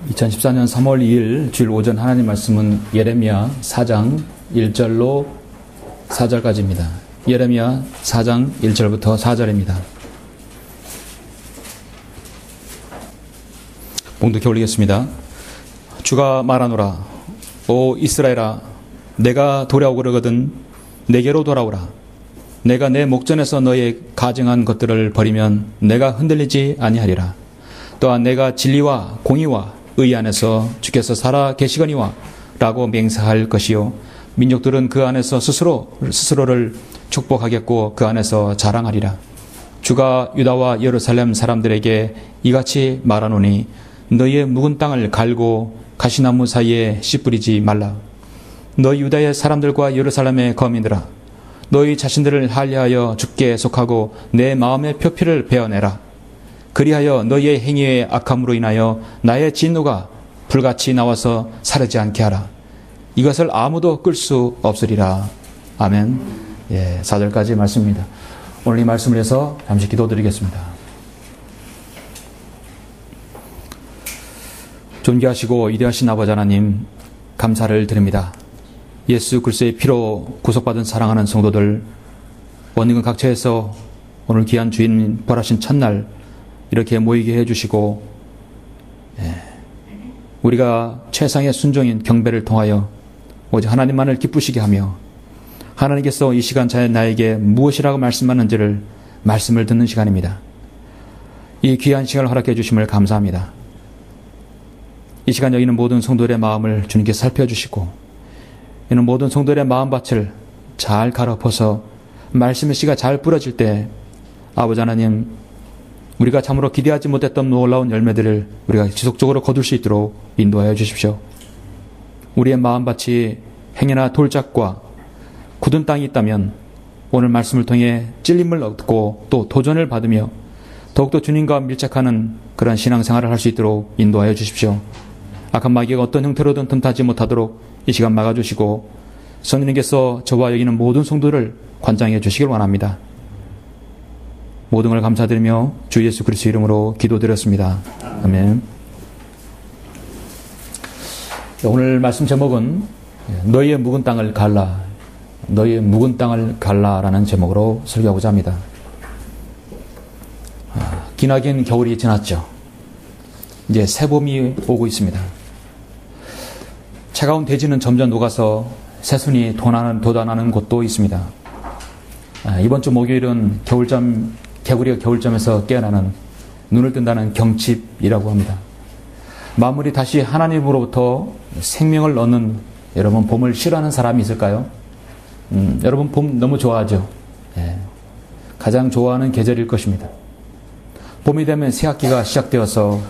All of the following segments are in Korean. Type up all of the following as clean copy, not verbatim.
2014년 3월 2일 주일 오전 하나님 말씀은 예레미야 4장 1절로 4절까지입니다. 예레미야 4장 1절부터 4절입니다. 봉독해 올리겠습니다. 주가 말하노라. 오 이스라엘아, 내가 돌아오거든 내게로 돌아오라. 내가 내 목전에서 너의 가증한 것들을 버리면 내가 흔들리지 아니하리라. 또한 내가 진리와 공의와 의 안에서 주께서 살아 계시거니와 라고 맹세할 것이요, 민족들은 그 안에서 스스로를 축복하겠고 그 안에서 자랑하리라. 주가 유다와 예루살렘 사람들에게 이같이 말하노니 너희의 묵은 땅을 갈고 가시나무 사이에 씨 뿌리지 말라. 너희 유다의 사람들과 예루살렘의 거민들아, 너희 자신들을 할례하여 주께 속하고 내 마음의 표피를 베어내라. 그리하여 너희의 행위의 악함으로 인하여 나의 진노가 불같이 나와서 사르지 않게 하라. 이것을 아무도 끌 수 없으리라. 아멘. 4절까지 말씀입니다. 오늘 이 말씀을 해서 잠시 기도드리겠습니다. 존귀하시고 위대하신 아버지 하나님, 감사를 드립니다. 예수 그리스도의 피로 구속받은 사랑하는 성도들, 원인근 각처에서 오늘 귀한 주인 부활하신 첫날 이렇게 모이게 해주시고, 우리가 최상의 순종인 경배를 통하여 오직 하나님만을 기쁘시게 하며 하나님께서 이 시간 나에게 무엇이라고 말씀하는지를 말씀을 듣는 시간입니다. 이 귀한 시간을 허락해 주심을 감사합니다. 이 시간 여기 있는 모든 성도들의 마음을 주님께 살펴주시고, 이는 모든 성도들의 마음밭을 잘 갈아엎어서 말씀의 씨가 잘 뿌려질 때 아버지 하나님, 우리가 참으로 기대하지 못했던 놀라운 열매들을 우리가 지속적으로 거둘 수 있도록 인도하여 주십시오. 우리의 마음밭이 행여나 돌짝과 굳은 땅이 있다면 오늘 말씀을 통해 찔림을 얻고 또 도전을 받으며 더욱더 주님과 밀착하는 그런 신앙생활을 할 수 있도록 인도하여 주십시오. 악한 마귀가 어떤 형태로든 틈타지 못하도록 이 시간 막아주시고 성령님께서 저와 여기는 모든 성도를 관장해 주시길 원합니다. 모든 걸 감사드리며 주 예수 그리스도 이름으로 기도드렸습니다. 아멘. 오늘 말씀 제목은 너희의 묵은 땅을 갈라, 너희의 묵은 땅을 갈라라는 제목으로 설교하고자 합니다. 기나긴 겨울이 지났죠. 이제 새봄이 오고 있습니다. 차가운 대지는 점점 녹아서 새순이 돋아나는 곳도 있습니다. 이번 주 목요일은 개구리가 겨울잠에서 깨어나는, 눈을 뜬다는 경칩이라고 합니다. 만물이 다시 하나님으로부터 생명을 얻는, 여러분 봄을 싫어하는 사람이 있을까요? 여러분 봄 너무 좋아하죠? 가장 좋아하는 계절일 것입니다. 봄이 되면 새학기가 시작되어서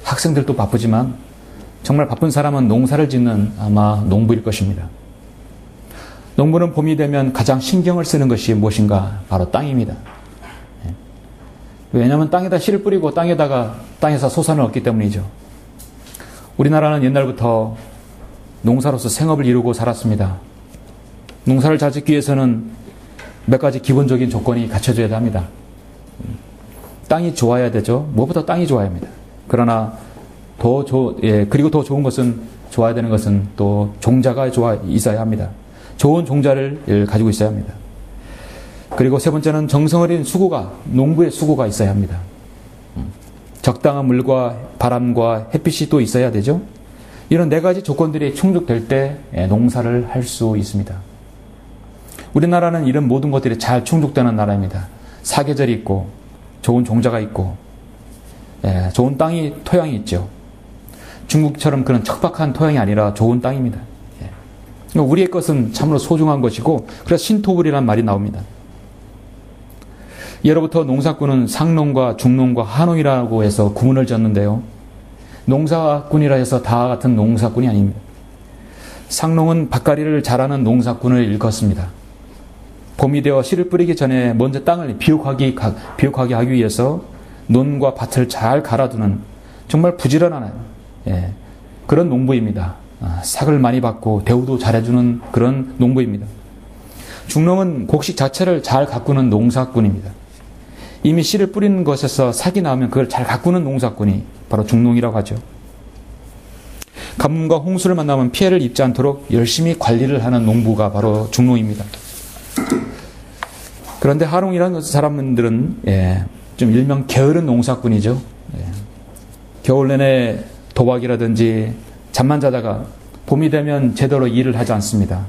학생들도 바쁘지만 정말 바쁜 사람은 농사를 짓는 아마 농부일 것입니다. 농부는 봄이 되면 가장 신경을 쓰는 것이 무엇인가? 바로 땅입니다. 왜냐하면 땅에다 씨를 뿌리고 땅에서 소산을 얻기 때문이죠. 우리나라는 옛날부터 농사로서 생업을 이루고 살았습니다. 농사를 잘 짓기 위해서는 몇 가지 기본적인 조건이 갖춰져야 합니다. 땅이 좋아야 되죠. 무엇보다 땅이 좋아야 합니다. 그러나 그리고 더 좋은 것은, 좋아야 되는 것은 또 종자가 있어야 합니다. 좋은 종자를 가지고 있어야 합니다. 그리고 세 번째는 정성어린 농부의 수고가 있어야 합니다. 적당한 물과 바람과 햇빛이 또 있어야 되죠. 이런 네 가지 조건들이 충족될 때 농사를 할 수 있습니다. 우리나라는 이런 모든 것들이 잘 충족되는 나라입니다. 사계절이 있고 좋은 종자가 있고 좋은 토양이 있죠. 중국처럼 그런 척박한 토양이 아니라 좋은 땅입니다. 우리의 것은 참으로 소중한 것이고, 그래서 신토불이라는 말이 나옵니다. 예로부터 농사꾼은 상농과 중농과 하농이라고 해서 구분을 지었는데요. 농사꾼이라 해서 다 같은 농사꾼이 아닙니다. 상농은 밭갈이를 잘하는 농사꾼을 일컫습니다. 봄이 되어 씨를 뿌리기 전에 먼저 땅을 비옥하게 하기 위해서 논과 밭을 잘 갈아두는 정말 부지런한 그런 농부입니다. 삭을 많이 받고 대우도 잘해주는 그런 농부입니다. 중농은 곡식 자체를 잘 가꾸는 농사꾼입니다. 이미 씨를 뿌리는 것에서 삭이 나오면 그걸 잘 가꾸는 농사꾼이 바로 중농이라고 하죠. 가뭄과 홍수를 만나면 피해를 입지 않도록 열심히 관리를 하는 농부가 바로 중농입니다. 그런데 하농이라는 사람들은 좀 일명 게으른 농사꾼이죠. 겨울 내내 도박이라든지 잠만 자다가 봄이 되면 제대로 일을 하지 않습니다.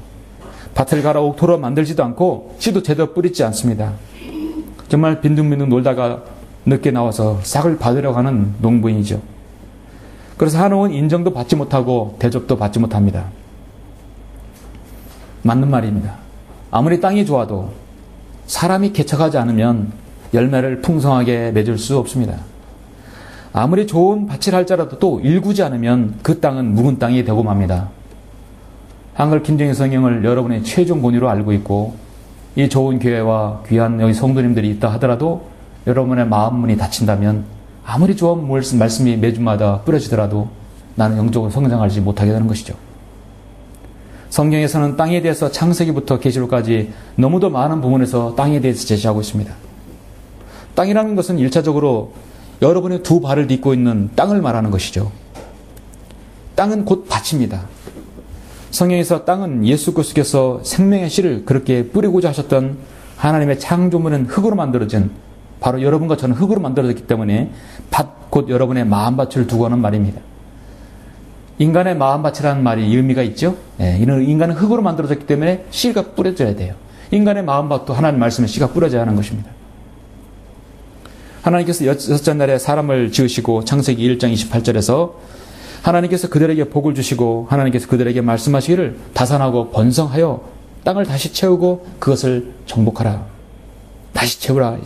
밭을 갈아 옥토로 만들지도 않고 씨도 제대로 뿌리지 않습니다. 정말 빈둥빈둥 놀다가 늦게 나와서 싹을 받으려고 하는 농부인이죠. 그래서 하농은 인정도 받지 못하고 대접도 받지 못합니다. 맞는 말입니다. 아무리 땅이 좋아도 사람이 개척하지 않으면 열매를 풍성하게 맺을 수 없습니다. 아무리 좋은 밭을 할지라도 또 일구지 않으면 그 땅은 묵은 땅이 되고 맙니다. 한글 김정희 성경을 여러분의 최종 권위로 알고 있고 이 좋은 교회와 귀한 여기 성도님들이 있다 하더라도 여러분의 마음문이 닫힌다면 아무리 좋은 말씀이 매주마다 뿌려지더라도 나는 영적으로 성장하지 못하게 되는 것이죠. 성경에서는 땅에 대해서 창세기부터 계시록까지 너무도 많은 부분에서 땅에 대해서 제시하고 있습니다. 땅이라는 것은 1차적으로 여러분의 두 발을 딛고 있는 땅을 말하는 것이죠. 땅은 곧 밭입니다. 성경에서 땅은 예수 그리스도께서 생명의 씨를 그렇게 뿌리고자 하셨던 하나님의 창조물은 흙으로 만들어진 바로 여러분과 저는 흙으로 만들어졌기 때문에 밭 곧 여러분의 마음밭을 두고 하는 말입니다. 인간의 마음밭이라는 말이 의미가 있죠. 인간은 흙으로 만들어졌기 때문에 씨가 뿌려져야 돼요. 인간의 마음밭도 하나님 말씀에 씨가 뿌려져야 하는 것입니다. 하나님께서 여섯째 날에 사람을 지으시고 창세기 1장 28절에서 하나님께서 그들에게 복을 주시고 하나님께서 그들에게 말씀하시기를 다산하고 번성하여 땅을 다시 채우고 그것을 정복하라. 다시 채우라.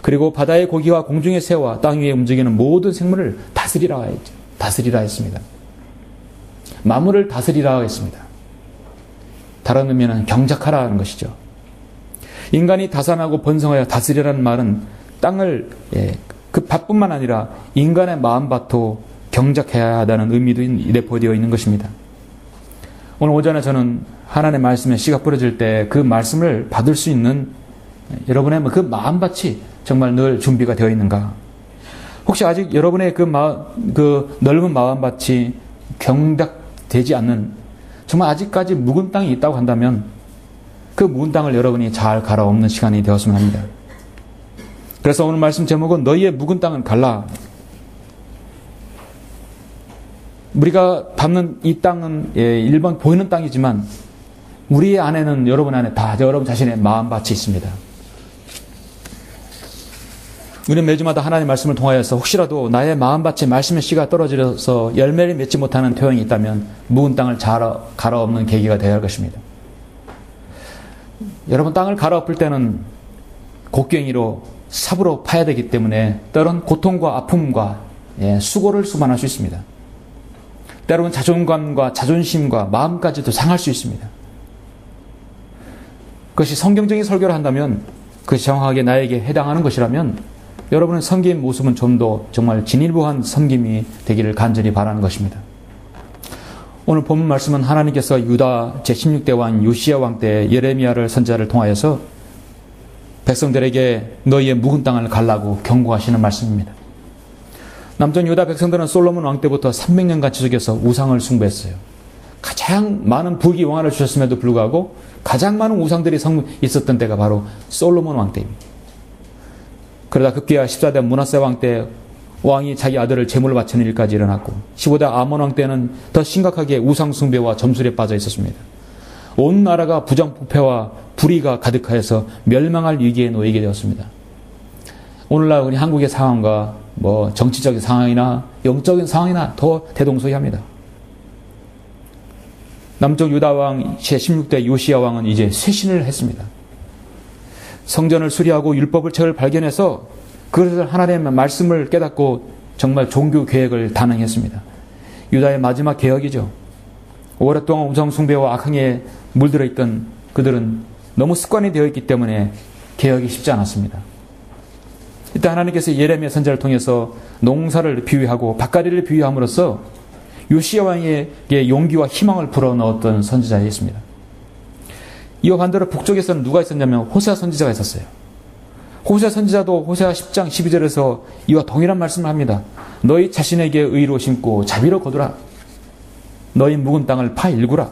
그리고 바다의 고기와 공중의 새와 땅 위에 움직이는 모든 생물을 다스리라 했죠. 다스리라 했습니다. 만물을 다스리라 했습니다. 다른 의미는 경작하라 하는 것이죠. 인간이 다산하고 번성하여 다스리라는 말은 땅을 그 밭뿐만 아니라 인간의 마음밭도 경작해야 하다는 의미도 내포되어 있는 것입니다. 오늘 오전에 저는 하나님의 말씀에 씨가 뿌려질 때 그 말씀을 받을 수 있는 여러분의 그 마음밭이 정말 늘 준비가 되어 있는가? 혹시 아직 여러분의 그 넓은 마음밭이 경작되지 않는 정말 아직까지 묵은 땅이 있다고 한다면 그 묵은 땅을 여러분이 잘 갈아엎는 시간이 되었으면 합니다. 그래서 오늘 말씀 제목은 너희의 묵은 땅은 갈라. 우리가 밟는 이 땅은 일반 보이는 땅이지만 우리 안에는 여러분 안에 다 여러분 자신의 마음밭이 있습니다. 우리는 매주마다 하나님의 말씀을 통하여서 혹시라도 나의 마음밭에 말씀의 씨가 떨어져서 열매를 맺지 못하는 토양이 있다면 묵은 땅을 갈아엎는 계기가 되어야 할 것입니다. 여러분 땅을 갈아엎을 때는 곡괭이로 삽으로 파야 되기 때문에 때로는 고통과 아픔과 수고를 수반할 수 있습니다. 때로는 자존감과 자존심과 마음까지도 상할 수 있습니다. 그것이 성경적인 설교를 한다면 그것이 정확하게 나에게 해당하는 것이라면 여러분의 섬김 모습은 좀 더 정말 진일보한 섬김이 되기를 간절히 바라는 것입니다. 오늘 본문 말씀은 하나님께서 유다 제16대 왕 요시야 왕 때 예레미야를 선지자를 통하여서 백성들에게 너희의 묵은 땅을 갈라고 경고하시는 말씀입니다. 남쪽 유다 백성들은 솔로몬 왕 때부터 300년간 지속해서 우상을 숭배했어요. 가장 많은 부귀영화를 주셨음에도 불구하고 가장 많은 우상들이 있었던 때가 바로 솔로몬 왕 때입니다. 그러다 급기야 14대 므낫세 왕 때 왕이 자기 아들을 제물로 바치는 일까지 일어났고 15대 아몬 왕 때는 더 심각하게 우상 숭배와 점술에 빠져 있었습니다. 온 나라가 부정부패와 불의가 가득하여서 멸망할 위기에 놓이게 되었습니다. 오늘날 우리 한국의 상황과 정치적인 상황이나 영적인 상황이나 더 대동소이합니다. 남쪽 유다 왕 제16대 요시야 왕은 이제 쇄신을 했습니다. 성전을 수리하고 율법을 책을 발견해서 그것을 하나님의 말씀을 깨닫고 정말 종교 개혁을 단행했습니다. 유다의 마지막 개혁이죠. 오랫동안 우상 숭배와 악행에 물들어 있던 그들은 너무 습관이 되어 있기 때문에 개혁이 쉽지 않았습니다. 이때 하나님께서 예레미야 선지자를 통해서 농사를 비유하고 밭가리를 비유함으로써 요시야 왕에게 용기와 희망을 불어넣었던 선지자였습니다. 이와 반대로 북쪽에서는 누가 있었냐면 호세아 선지자가 있었어요. 호세아 선지자도 호세아 10장 12절에서 이와 동일한 말씀을 합니다. 너희 자신에게 의로 심고 자비로 거두라. 너희 묵은 땅을 파일구라.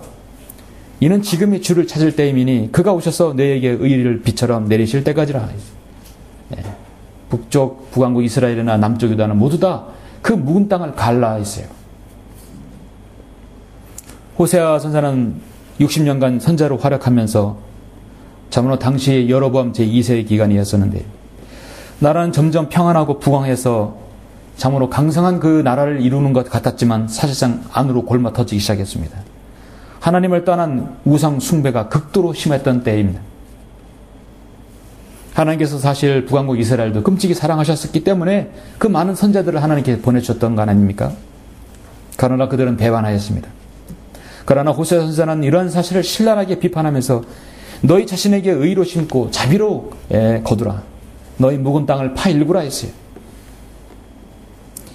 이는 지금이 주를 찾을 때임이니 그가 오셔서 너희에게 의를 비처럼 내리실 때까지라. 북쪽 북왕국 이스라엘이나 남쪽 유다는 모두 다 그 묵은 땅을 갈라 했어요. 호세아 선사는 60년간 선자로 활약하면서 참으로 당시 여로보암 제2세의 기간이었었는데 나라는 점점 평안하고 부강해서 참으로 강성한 그 나라를 이루는 것 같았지만 사실상 안으로 골마 터지기 시작했습니다. 하나님을 떠난 우상 숭배가 극도로 심했던 때입니다. 하나님께서 사실 북왕국 이스라엘도 끔찍이 사랑하셨기 때문에 그 많은 선자들을 하나님께 보내주셨던 거 아닙니까? 그러나 그들은 배반하였습니다. 그러나 호세아 선사는 이러한 사실을 신랄하게 비판하면서 너희 자신에게 의로 심고 자비로 거두라. 너희 묵은 땅을 파일구라 했어요.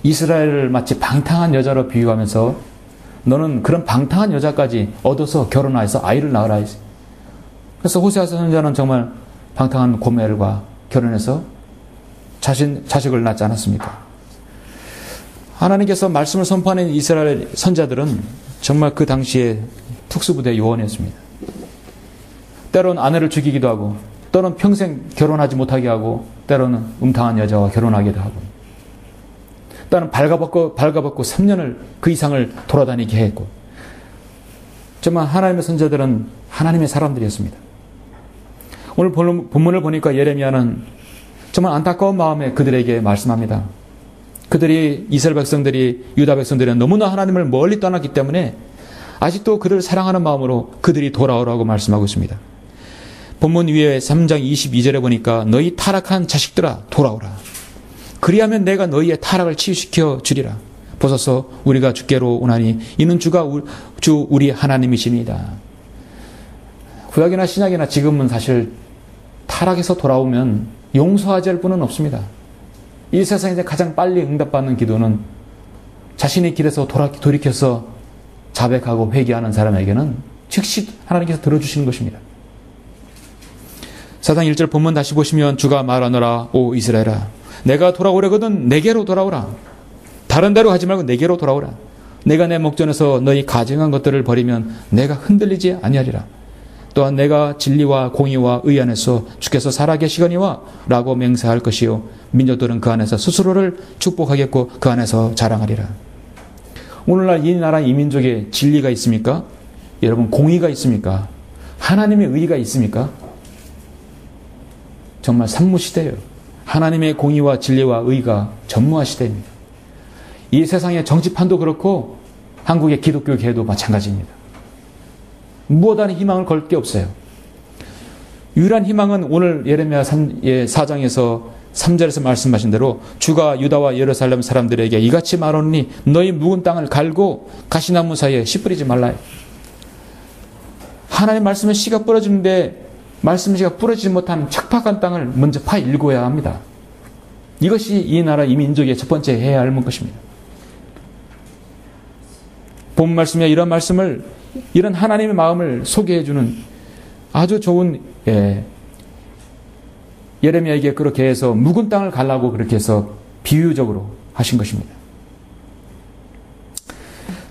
이스라엘을 마치 방탕한 여자로 비유하면서 너는 그런 방탕한 여자까지 얻어서 결혼해서 아이를 낳으라 했어요. 그래서 호세아 선자는 정말 방탕한 고멜과 결혼해서 자식을 낳지 않았습니까? 하나님께서 말씀을 선포하는 이스라엘 선자들은 정말 그 당시에 특수부대 요원이었습니다. 때로는 아내를 죽이기도 하고 또는 평생 결혼하지 못하게 하고 때로는 음탕한 여자와 결혼하기도 하고 또는 발가벗고 3년을 그 이상을 돌아다니게 했고 정말 하나님의 선자들은 하나님의 사람들이었습니다. 오늘 본문을 보니까 예레미야는 정말 안타까운 마음에 그들에게 말씀합니다. 그들이 이스라엘 백성들이 유다 백성들은 너무나 하나님을 멀리 떠났기 때문에 아직도 그들을 사랑하는 마음으로 그들이 돌아오라고 말씀하고 있습니다. 본문 위에 3장 22절에 보니까 너희 타락한 자식들아 돌아오라. 그리하면 내가 너희의 타락을 치유시켜 주리라. 보소서 우리가 주께로 오나니 이는 주가 주 우리 하나님이십니다. 구약이나 신약이나 지금은 사실 타락해서 돌아오면 용서하지 할 분은 없습니다. 이 세상에서 가장 빨리 응답받는 기도는 자신의 길에서 돌이켜서 자백하고 회개하는 사람에게는 즉시 하나님께서 들어주시는 것입니다. 4장 1절 본문 다시 보시면 주가 말하노라 오 이스라엘아 내가 돌아오려거든 내게로 돌아오라. 다른 데로 가지 말고 내게로 돌아오라. 내가 내 목전에서 너희 가증한 것들을 버리면 내가 흔들리지 아니하리라. 또한 내가 진리와 공의와 의 안에서 주께서 살아계시거니와 라고 맹세할 것이요 민족들은 그 안에서 스스로를 축복하겠고 그 안에서 자랑하리라. 오늘날 이 나라 이 민족에 진리가 있습니까? 여러분 공의가 있습니까? 하나님의 의가 있습니까? 정말 산무시대예요. 하나님의 공의와 진리와 의가 전무한 시대입니다. 이 세상의 정치판도 그렇고 한국의 기독교계도 마찬가지입니다. 무엇 안에 희망을 걸 게 없어요. 유일한 희망은 오늘 예레미야 4장에서 3절에서 말씀하신 대로 주가 유다와 예루살렘 사람들에게 이같이 말하노니 너희 묵은 땅을 갈고 가시나무 사이에 씨 뿌리지 말라. 하나님 말씀에 씨가 뿌려지는데 말씀 씨가 뿌려지지 못한 척박한 땅을 먼저 파일궈야 합니다. 이것이 이 나라 이 민족의 첫 번째 해야 할 것입니다. 본 말씀에 이런 말씀을 이런 하나님의 마음을 소개해주는 아주 좋은 예레미야에게 그렇게 해서 묵은 땅을 갈라고 그렇게 해서 비유적으로 하신 것입니다.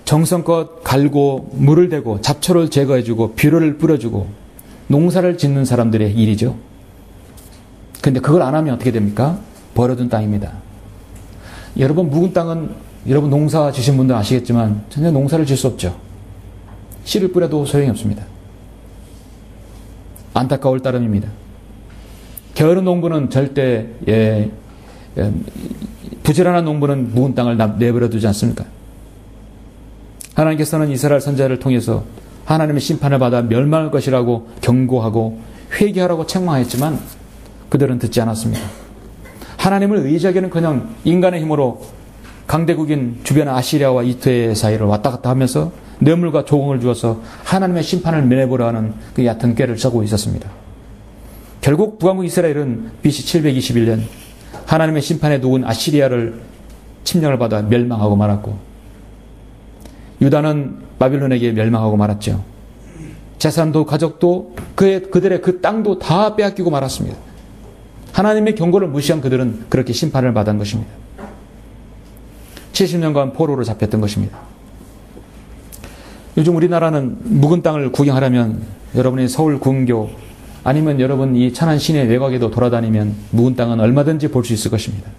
정성껏 갈고 물을 대고 잡초를 제거해주고 비료를 뿌려주고 농사를 짓는 사람들의 일이죠. 그런데 그걸 안 하면 어떻게 됩니까? 버려둔 땅입니다. 여러분 묵은 땅은 여러분 농사 지신 분들 아시겠지만 전혀 농사를 질 수 없죠. 씨를 뿌려도 소용이 없습니다. 안타까울 따름입니다. 게으른 농부는 절대 부지런한 농부는 묵은 땅을 내버려 두지 않습니까? 하나님께서는 이스라엘 선자를 통해서 하나님의 심판을 받아 멸망할 것이라고 경고하고 회개하라고 책망했지만 그들은 듣지 않았습니다. 하나님을 의지하기는커녕 인간의 힘으로 강대국인 주변 아시리아와 이투의 사이를 왔다 갔다 하면서 뇌물과 조공을 주어서 하나님의 심판을 면해보려 하는 그 얕은 꾀를 써고 있었습니다. 결국 북왕국 이스라엘은 BC 721년 하나님의 심판에 녹은 아시리아를 침략을 받아 멸망하고 말았고 유다는 바빌론에게 멸망하고 말았죠. 재산도 가족도 그들의 그 땅도 다 빼앗기고 말았습니다. 하나님의 경고를 무시한 그들은 그렇게 심판을 받은 것입니다. 70년간 포로로 잡혔던 것입니다. 요즘 우리나라는 묵은 땅을 구경하려면 여러분이 서울 근교 아니면 여러분 이 천안 시내 외곽에도 돌아다니면 묵은 땅은 얼마든지 볼 수 있을 것입니다.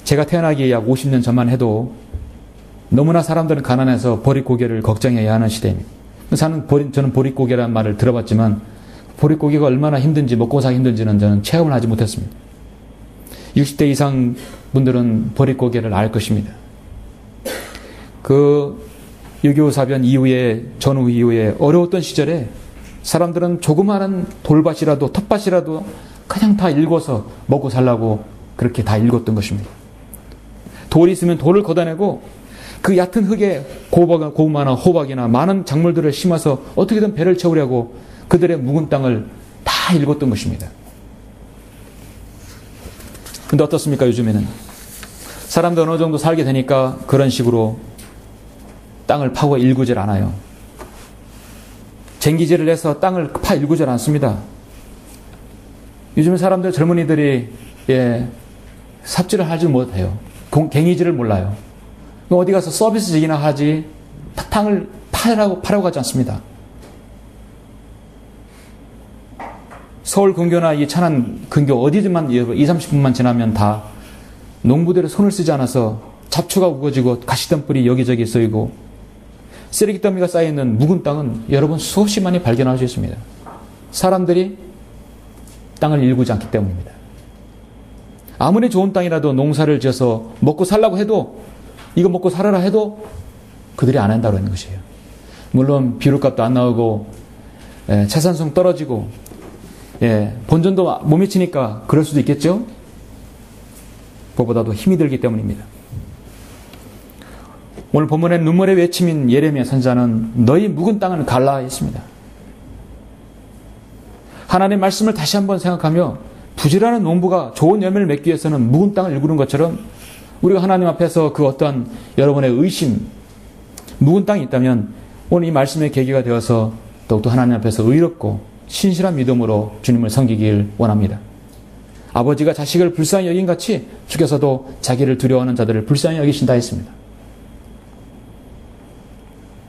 제가 태어나기 약 50년 전만 해도 너무나 사람들은 가난해서 보릿고개를 걱정해야 하는 시대입니다. 저는 보릿고개라는 말을 들어봤지만 보릿고개가 얼마나 힘든지 먹고 사기 힘든지는 저는 체험을 하지 못했습니다. 60대 이상 분들은 보릿고개를 알 것입니다. 그 6.25 사변 이후에 전후 이후에 어려웠던 시절에 사람들은 조그마한 돌밭이라도 텃밭이라도 그냥 다 읽어서 먹고 살라고 그렇게 다 읽었던 것입니다. 돌이 있으면 돌을 걷어내고 그 얕은 흙에 고구마나 호박이나 많은 작물들을 심어서 어떻게든 배를 채우려고 그들의 묵은 땅을 다 읽었던 것입니다. 근데 어떻습니까? 요즘에는 사람들 어느 정도 살게 되니까 그런 식으로 땅을 파고 일구질 않아요. 쟁기질을 해서 땅을 파 일구질 않습니다. 요즘 사람들 젊은이들이 삽질을 하지 못해요. 갱이질을 몰라요. 어디 가서 서비스직이나 하지 땅을 파라고 하지 않습니다. 서울 근교나 이 천안 근교 어디든만 20-30분만 지나면 다 농부들의 손을 쓰지 않아서 잡초가 우거지고 가시덤불이 여기저기 쏘이고 쓰레기 더미가 쌓여있는 묵은 땅은 여러분 수없이 많이 발견할 수 있습니다. 사람들이 땅을 일구지 않기 때문입니다. 아무리 좋은 땅이라도 농사를 지어서 먹고 살라고 해도 이거 먹고 살아라 해도 그들이 안 한다고 하는 것이에요. 물론 비료값도 안 나오고 채산성 떨어지고 본전도 못 미치니까 그럴 수도 있겠죠. 그보다도 힘이 들기 때문입니다. 오늘 본문의 눈물의 외침인 예레미야 선지자는 너희 묵은 땅을 갈라 했습니다. 하나님의 말씀을 다시 한번 생각하며 부지런한 농부가 좋은 열매를 맺기 위해서는 묵은 땅을 일구는 것처럼 우리가 하나님 앞에서 그 어떠한 여러분의 의심, 묵은 땅이 있다면 오늘 이 말씀의 계기가 되어서 더욱더 하나님 앞에서 의롭고 신실한 믿음으로 주님을 섬기길 원합니다. 아버지가 자식을 불쌍히 여긴 같이 주께서도 자기를 두려워하는 자들을 불쌍히 여기신다 했습니다.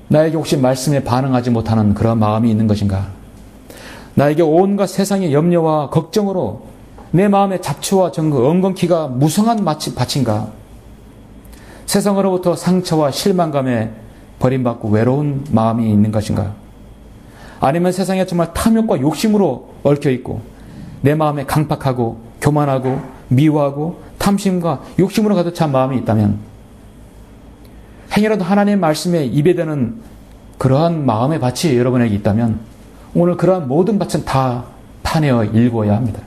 나에게 혹시 말씀에 반응하지 못하는 그런 마음이 있는 것인가? 나에게 온갖 세상의 염려와 걱정으로 내 마음의 잡초와 엉겅퀴가 무성한 밭인가? 세상으로부터 상처와 실망감에 버림받고 외로운 마음이 있는 것인가? 아니면 세상에 정말 탐욕과 욕심으로 얽혀있고 내 마음에 강팍하고 교만하고 미워하고 탐심과 욕심으로 가득 찬 마음이 있다면 행여라도 하나님의 말씀에 입에 대는 그러한 마음의 밭이 여러분에게 있다면 오늘 그러한 모든 밭은 다 파내어 일궈야 합니다.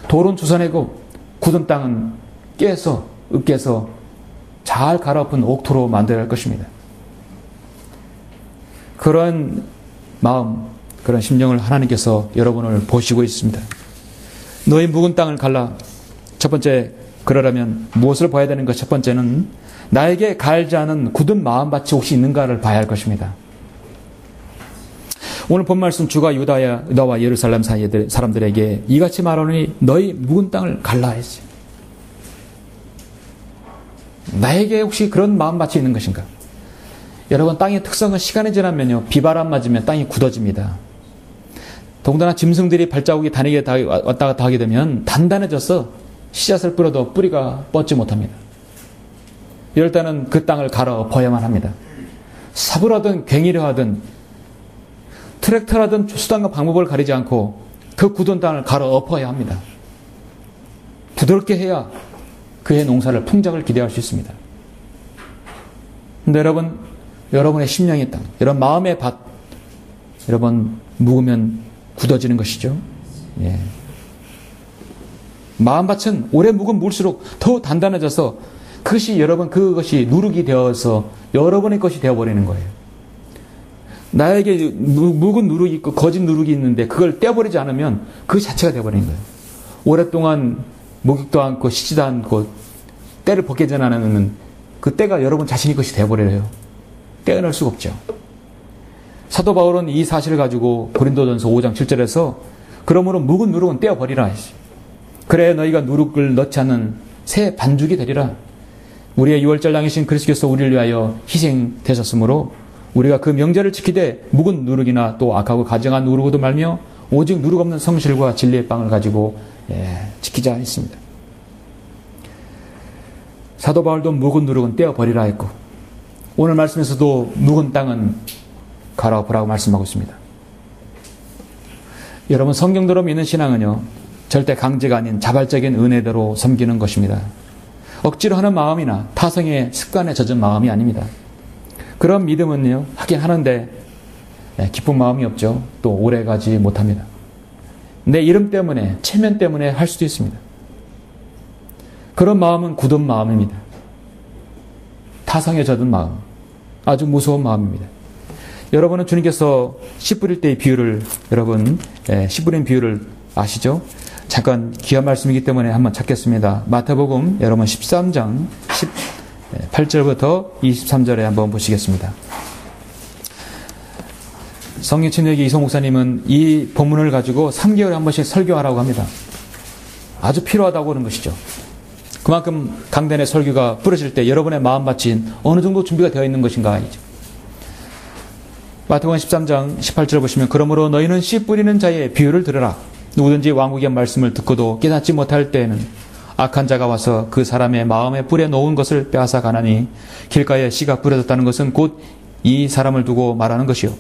돌은 주워내고 굳은 땅은 깨서 으깨서 잘 갈아엎은 옥토로 만들어야 할 것입니다. 그런 마음, 그런 심령을 하나님께서 여러분을 보시고 있습니다. 너희 묵은 땅을 갈라. 첫 번째, 그러려면 무엇을 봐야 되는 것? 첫 번째는 나에게 갈지 않은 굳은 마음밭이 혹시 있는가를 봐야 할 것입니다. 오늘 본 말씀 주가 유다와 예루살렘 사람들에게 이같이 말하노니 너희 묵은 땅을 갈라 했어요. 나에게 혹시 그런 마음밭이 있는 것인가? 여러분, 땅의 특성은 시간이 지나면요, 비바람 맞으면 땅이 굳어집니다. 더군다나 짐승들이 발자국이 왔다 갔다 하게 되면 단단해져서 씨앗을 뿌려도 뿌리가 뻗지 못합니다. 이럴 때는 그 땅을 갈아엎어야만 합니다. 삽을 하든 괭이를 하든 트랙터라든 수단과 방법을 가리지 않고 그 굳은 땅을 갈아엎어야 합니다. 부드럽게 해야 그의 농사를 풍작을 기대할 수 있습니다. 그런데 여러분의 심령의 땅, 이런 마음의 밭, 여러분 묵으면 굳어지는 것이죠. 예. 마음밭은 오래 묵으면 묵을수록 더 단단해져서 그것이 누룩이 되어서 여러분의 것이 되어버리는 거예요. 나에게 묵은 누룩이 있고 거짓 누룩이 있는데 그걸 떼어버리지 않으면 그 자체가 되어버리는 거예요. 오랫동안 목욕도 않고 씻지도 않고 때를 벗기지 않으면 그 때가 여러분 자신의 것이 되어버려요. 떼어낼 수가 없죠. 사도 바울은 이 사실을 가지고 고린도전서 5장 7절에서 그러므로 묵은 누룩은 떼어버리라 했어요. 그래 너희가 누룩을 넣지 않는 새 반죽이 되리라. 우리의 유월절당이신 그리스도께서 우리를 위하여 희생되셨으므로 우리가 그 명제를 지키되 묵은 누룩이나 또 악하고 가증한 누룩으로 말며 오직 누룩 없는 성실과 진리의 빵을 가지고 지키자 했습니다. 사도 바울도 묵은 누룩은 떼어버리라 했고 오늘 말씀에서도 묵은 땅은 갈아엎으라고 말씀하고 있습니다. 여러분, 성경대로 믿는 신앙은요, 절대 강제가 아닌 자발적인 은혜대로 섬기는 것입니다. 억지로 하는 마음이나 타성의 습관에 젖은 마음이 아닙니다. 그런 믿음은요, 하긴 하는데 기쁜 마음이 없죠. 또 오래 가지 못합니다. 내 이름 때문에, 체면 때문에 할 수도 있습니다. 그런 마음은 굳은 마음입니다. 타성에 젖은 마음, 아주 무서운 마음입니다. 여러분은 주님께서 씨 뿌릴 때의 비유를, 씨 뿌린 비유를 아시죠? 잠깐 귀한 말씀이기 때문에 한번 찾겠습니다. 마태복음 여러분 13장 18절부터 23절에 한번 보시겠습니다. 성령 친구에게 이성 목사님은 이 본문을 가지고 3개월에 한 번씩 설교하라고 합니다. 아주 필요하다고 하는 것이죠. 그만큼 강단의 설교가 부러질 때 여러분의 마음밭이 어느 정도 준비가 되어 있는 것인가 아니죠. 마태복음 13장 18절 보시면 그러므로 너희는 씨 뿌리는 자의 비유를 들으라. 누구든지 왕국의 말씀을 듣고도 깨닫지 못할 때에는 악한 자가 와서 그 사람의 마음에 뿌려 놓은 것을 빼앗아 가나니 길가에 씨가 뿌려졌다는 것은 곧 이 사람을 두고 말하는 것이요.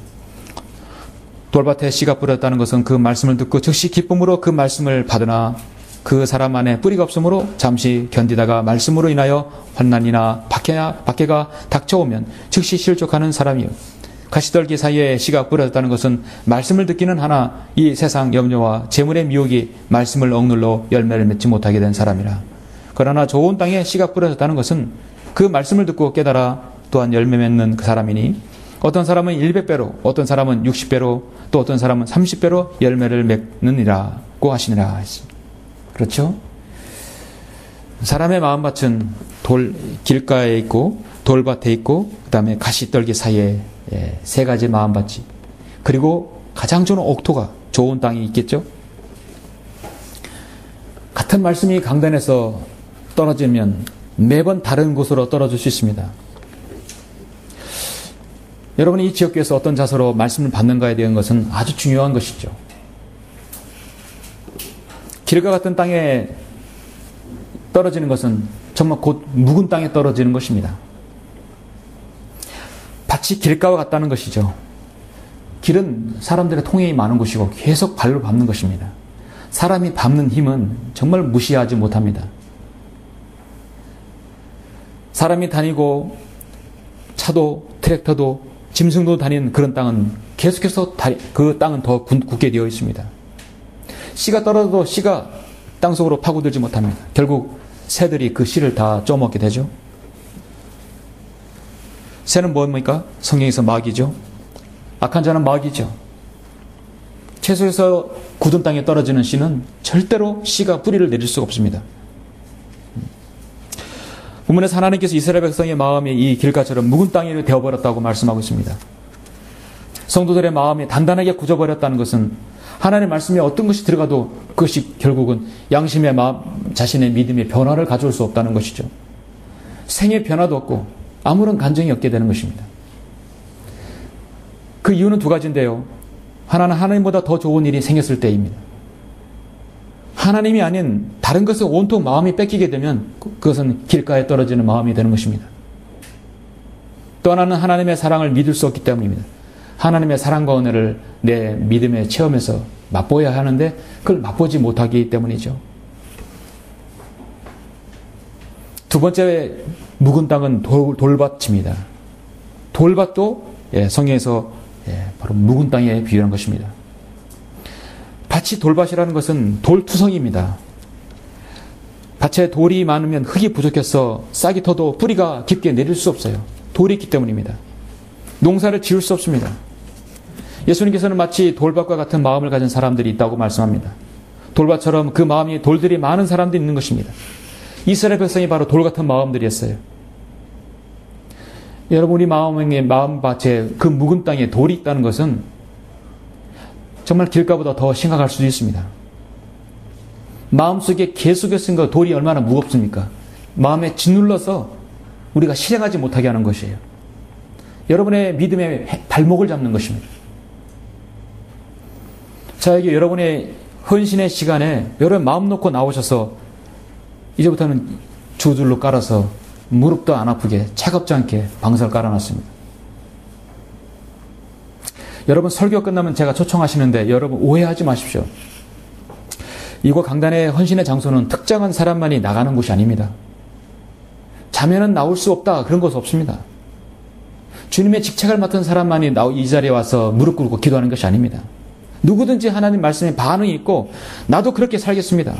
돌밭에 씨가 뿌려졌다는 것은 그 말씀을 듣고 즉시 기쁨으로 그 말씀을 받으나 그 사람 안에 뿌리가 없으므로 잠시 견디다가 말씀으로 인하여 환난이나 박해가 닥쳐오면 즉시 실족하는 사람이요. 가시떨기 사이에 씨가 뿌려졌다는 것은 말씀을 듣기는 하나 이 세상 염려와 재물의 미혹이 말씀을 억눌러 열매를 맺지 못하게 된 사람이라. 그러나 좋은 땅에 씨가 뿌려졌다는 것은 그 말씀을 듣고 깨달아 또한 열매 맺는 그 사람이니 어떤 사람은 100배로 어떤 사람은 60배로 또 어떤 사람은 30배로 열매를 맺느니라고 하시니라. 그렇죠? 사람의 마음밭은 길가에 있고 돌밭에 있고 그 다음에 가시떨기 사이에 세 가지 마음밭이 그리고 가장 좋은 옥토가 좋은 땅이 있겠죠. 같은 말씀이 강단에서 떨어지면 매번 다른 곳으로 떨어질 수 있습니다. 여러분이 이 지역교회에서 어떤 자세로 말씀을 받는가에 대한 것은 아주 중요한 것이죠. 길과 같은 땅에 떨어지는 것은 정말 곧 묵은 땅에 떨어지는 것입니다. 밭이 길가와 같다는 것이죠. 길은 사람들의 통행이 많은 곳이고 계속 발로 밟는 것입니다. 사람이 밟는 힘은 정말 무시하지 못합니다. 사람이 다니고 차도 트랙터도 짐승도 다니는 그런 땅은 계속해서 그 땅은 더 굳게 되어 있습니다. 씨가 떨어져도 씨가 땅속으로 파고들지 못합니다. 결국 새들이 그 씨를 다 쪼먹게 되죠. 새는 뭡니까? 성경에서 마귀죠. 악한 자는 마귀죠. 채소에서 굳은 땅에 떨어지는 씨는 절대로 씨가 뿌리를 내릴 수가 없습니다. 본문에서 하나님께서 이스라엘 백성의 마음이 이 길가처럼 묵은 땅이 되어버렸다고 말씀하고 있습니다. 성도들의 마음이 단단하게 굳어버렸다는 것은 하나님의 말씀에 어떤 것이 들어가도 그것이 결국은 양심의 마음, 자신의 믿음의 변화를 가져올 수 없다는 것이죠. 생의 변화도 없고 아무런 간증이 없게 되는 것입니다. 그 이유는 두 가지인데요. 하나는 하나님보다 더 좋은 일이 생겼을 때입니다. 하나님이 아닌 다른 것을 온통 마음이 뺏기게 되면 그것은 길가에 떨어지는 마음이 되는 것입니다. 또 하나는 하나님의 사랑을 믿을 수 없기 때문입니다. 하나님의 사랑과 은혜를 내 믿음의 체험에서 맛보아야 하는데 그걸 맛보지 못하기 때문이죠. 두 번째 묵은 땅은 돌밭입니다. 돌밭도 성경에서 바로 묵은 땅에 비유한 것입니다. 밭이 돌밭이라는 것은 돌투성입니다. 밭에 돌이 많으면 흙이 부족해서 싹이 터도 뿌리가 깊게 내릴 수 없어요. 돌이 있기 때문입니다. 농사를 지을 수 없습니다. 예수님께서는 마치 돌밭과 같은 마음을 가진 사람들이 있다고 말씀합니다. 돌밭처럼 그 마음이 돌들이 많은 사람들이 있는 것입니다. 이스라엘 백성이 바로 돌 같은 마음들이었어요. 여러분, 우리 마음밭에 그 묵은 땅에 돌이 있다는 것은 정말 길가보다 더 심각할 수도 있습니다. 마음속에 계속에 쓴 거 돌이 얼마나 무겁습니까? 마음에 짓눌러서 우리가 실행하지 못하게 하는 것이에요. 여러분의 믿음의 발목을 잡는 것입니다. 저에게 여러분의 헌신의 시간에 여러분 마음 놓고 나오셔서 이제부터는 주들로 깔아서 무릎도 안 아프게 차갑지 않게 방석을 깔아놨습니다. 여러분 설교 끝나면 제가 초청하시는데 여러분 오해하지 마십시오. 이곳 강단의 헌신의 장소는 특정한 사람만이 나가는 곳이 아닙니다. 자매는 나올 수 없다 그런 것 없습니다. 주님의 직책을 맡은 사람만이 이 자리에 와서 무릎 꿇고 기도하는 것이 아닙니다. 누구든지 하나님 말씀에 반응이 있고 나도 그렇게 살겠습니다.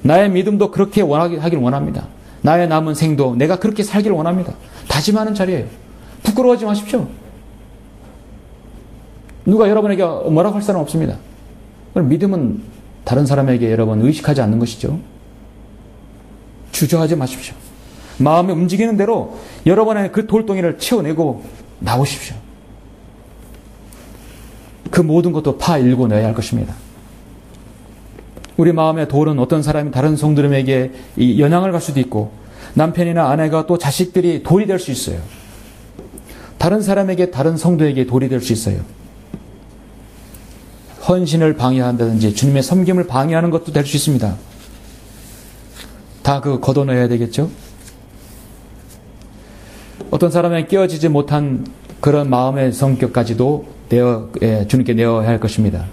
나의 믿음도 그렇게 하길 원합니다. 나의 남은 생도 내가 그렇게 살기를 원합니다. 다짐하는 자리예요. 부끄러워하지 마십시오. 누가 여러분에게 뭐라고 할 사람 없습니다. 믿음은 다른 사람에게 여러분 의식하지 않는 것이죠. 주저하지 마십시오. 마음에 움직이는 대로 여러분의 그 돌덩이를 채워내고 나오십시오. 그 모든 것도 파일고 내야 할 것입니다. 우리 마음의 돌은 어떤 사람이 다른 성도들에게 연양을 갈 수도 있고 남편이나 아내가 또 자식들이 돌이 될 수 있어요. 다른 사람에게 다른 성도에게 돌이 될 수 있어요. 헌신을 방해한다든지 주님의 섬김을 방해하는 것도 될 수 있습니다. 다 걷어내야 되겠죠? 어떤 사람에게 깨어지지 못한 그런 마음의 성격까지도 주님께 내어야 할 것입니다.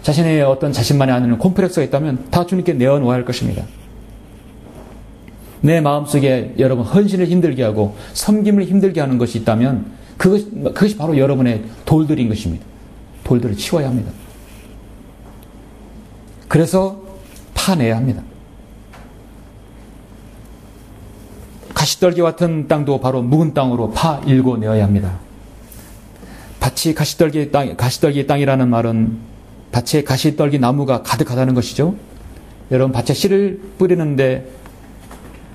자신의 어떤 자신만이 아는 콤플렉스가 있다면 다 주님께 내어놓아야 할 것입니다. 내 마음속에 여러분 헌신을 힘들게 하고 섬김을 힘들게 하는 것이 있다면 그것이 바로 여러분의 돌들인 것입니다. 돌들을 치워야 합니다. 그래서 파내야 합니다. 가시떨기 같은 땅도 바로 묵은 땅으로 파일고 내어야 합니다. 밭이 가시떨기 땅이라는 말은 밭에 가시떨기 나무가 가득하다는 것이죠. 여러분 밭에 씨를 뿌리는데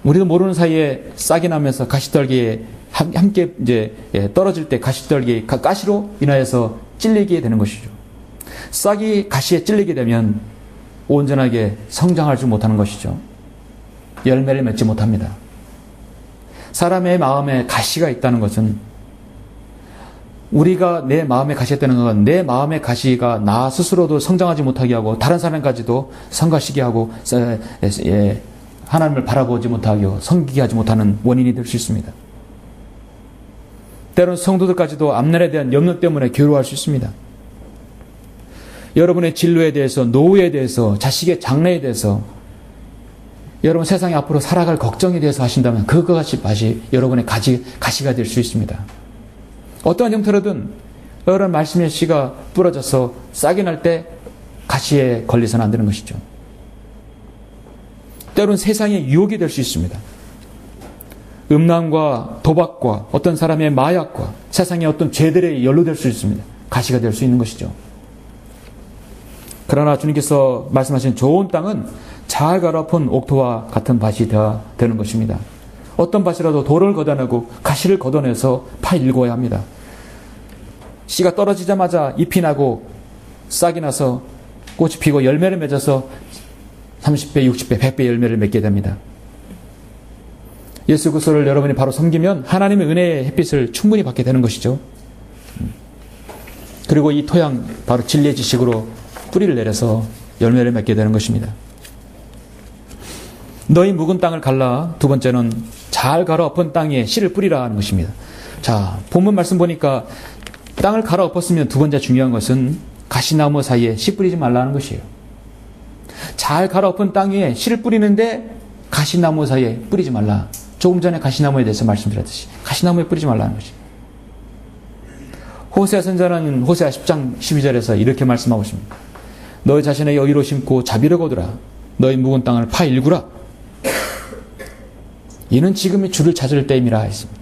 우리도 모르는 사이에 싹이 나면서 가시떨기에 함께 이제 떨어질 때 가시떨기 가시로 인하여서 찔리게 되는 것이죠. 싹이 가시에 찔리게 되면 온전하게 성장하지 못하는 것이죠. 열매를 맺지 못합니다. 사람의 마음에 가시가 있다는 것은 우리가 내 마음에 가시가 있다는 건 내 마음의 가시가 나 스스로도 성장하지 못하게 하고 다른 사람까지도 성가시게 하고 하나님을 바라보지 못하게 하고 섬기게 하지 못하는 원인이 될 수 있습니다. 때로는 성도들까지도 앞날에 대한 염려 때문에 괴로워할 수 있습니다. 여러분의 진로에 대해서, 노후에 대해서, 자식의 장래에 대해서, 여러분 세상에 앞으로 살아갈 걱정에 대해서 하신다면 그것이 다시 여러분의 가시가 될 수 있습니다. 어떠한 형태로든 여러분 말씀의 씨가 부러져서 싹이 날 때 가시에 걸리서는 안 되는 것이죠. 때로는 세상의 유혹이 될 수 있습니다. 음란과 도박과 어떤 사람의 마약과 세상의 어떤 죄들에 연루될 수 있습니다. 가시가 될 수 있는 것이죠. 그러나 주님께서 말씀하신 좋은 땅은 잘 갈아엎은 옥토와 같은 밭이 되는 것입니다. 어떤 밭이라도 돌을 걷어내고 가시를 걷어내서 파일궈야 합니다. 씨가 떨어지자마자 잎이 나고 싹이 나서 꽃이 피고 열매를 맺어서 30배, 60배, 100배 열매를 맺게 됩니다. 예수 그리스도를 여러분이 바로 섬기면 하나님의 은혜의 햇빛을 충분히 받게 되는 것이죠. 그리고 이 토양 바로 진리의 지식으로 뿌리를 내려서 열매를 맺게 되는 것입니다. 너희 묵은 땅을 갈라. 두 번째는 잘 갈아엎은 땅에 씨를 뿌리라 하는 것입니다. 자, 본문 말씀 보니까 땅을 갈아엎었으면 두 번째 중요한 것은 가시나무 사이에 씨 뿌리지 말라는 것이에요. 잘 갈아엎은 땅 위에 씨를 뿌리는데 가시나무 사이에 뿌리지 말라. 조금 전에 가시나무에 대해서 말씀드렸듯이 가시나무에 뿌리지 말라는 것이에요. 호세아 선지자는 호세아 10장 12절에서 이렇게 말씀하고 있습니다. 너희 자신의 여기로 심고 자비를 거두라. 너희 묵은 땅을 파일구라. 이는 지금이 주를 찾을 때임이라 했습니다.